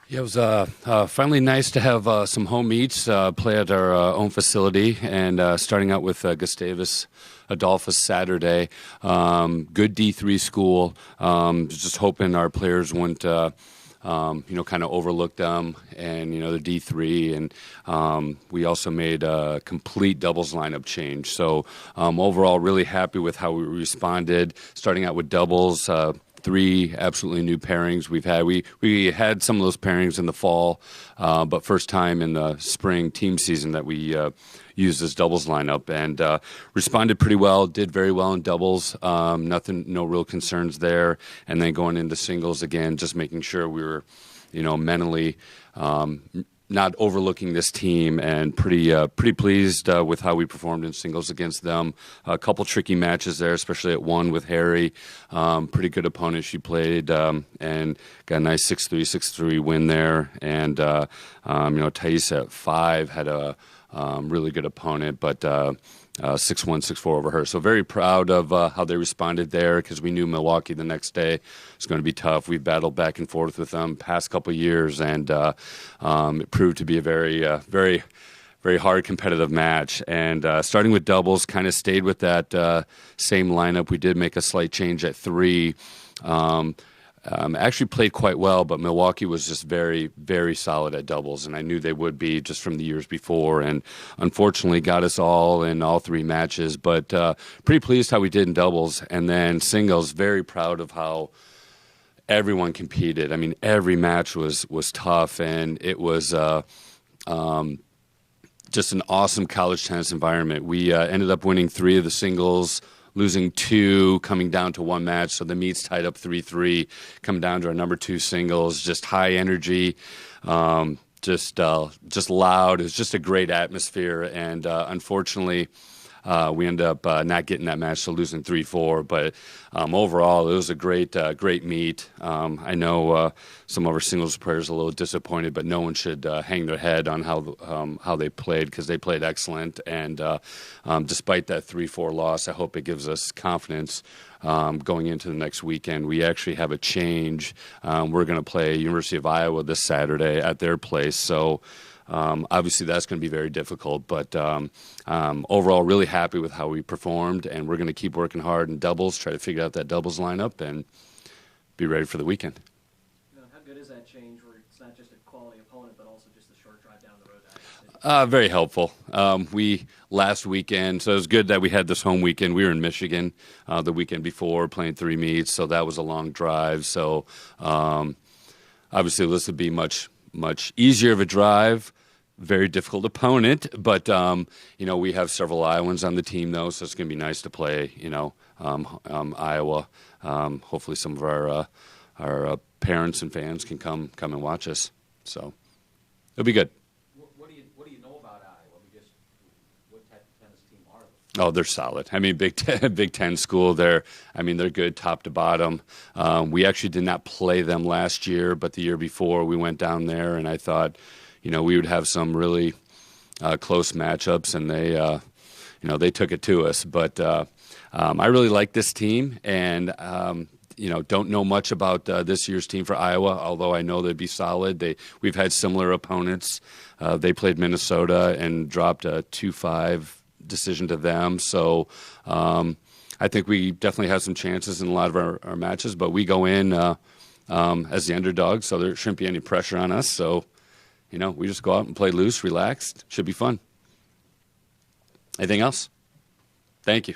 Yeah, it was finally nice to have some home meets, play at our own facility, and starting out with Gustavus Adolphus Saturday. Good D3 school. Just hoping our players wouldn't, kind of overlook them and, the D3. And we also made a complete doubles lineup change. So overall, really happy with how we responded, starting out with doubles. Three absolutely new pairings we had some of those pairings in the fall, but first time in the spring team season that we used this doubles lineup, and responded pretty well, did very well in doubles. No real concerns there. And then going into singles again, just making sure we were, mentally not overlooking this team, and pretty pleased with how we performed in singles against them. A couple tricky matches there, especially at one with Harry. Pretty good opponent she played, and got a nice 6-3, 6-3 win there. And Thais at 5 had a really good opponent, but 6-1, 6-4 over her. So very proud of how they responded there, because we knew Milwaukee the next day was going to be tough. We battled back and forth with them past couple of years, and it proved to be a very hard competitive match. And starting with doubles, kind of stayed with that same lineup. We did make a slight change at 3. Actually played quite well, but Milwaukee was just very, very solid at doubles, and I knew they would be just from the years before, and unfortunately got us all in all 3 matches, but pretty pleased how we did in doubles. And then singles, very proud of how everyone competed. I mean, every match was tough, and it was just an awesome college tennis environment. We ended up winning 3 of the singles, losing 2, coming down to 1 match. So the meets tied up 3-3, coming down to our number 2 singles. Just high energy, just loud. It was just a great atmosphere. And unfortunately, we ended up not getting that match, so losing 3-4. But overall, it was a great meet. I know some of our singles players are a little disappointed, but no one should hang their head on how they played, because they played excellent. And despite that 3-4 loss, I hope it gives us confidence going into the next weekend. We actually have a change. We're going to play University of Iowa this Saturday at their place. So obviously, that's going to be very difficult, but overall, really happy with how we performed, and we're going to keep working hard in doubles, try to figure out that doubles lineup, and be ready for the weekend. How good is that change where it's not just a quality opponent, but also just a short drive down the road? Very helpful. Last weekend, so it was good that we had this home weekend. We were in Michigan the weekend before, playing 3 meets, so that was a long drive. So obviously, this would be much easier of a drive. Very difficult opponent, but we have several Iowans on the team, though, so it's going to be nice to play, Iowa. Hopefully, some of our parents and fans can come and watch us. So it'll be good. What do you know about Iowa? What type of tennis team are they? Oh, they're solid. I mean, Big Ten school. They're good top to bottom. We actually did not play them last year, but the year before we went down there, and I thought, we would have some really close matchups, and they took it to us. But I really like this team, and don't know much about this year's team for Iowa, although I know they'd be solid. We've had similar opponents. They played Minnesota and dropped a 2-5 decision to them. So I think we definitely have some chances in a lot of our matches, but we go in as the underdog, so there shouldn't be any pressure on us. So, we just go out and play loose, relaxed. Should be fun. Anything else? Thank you.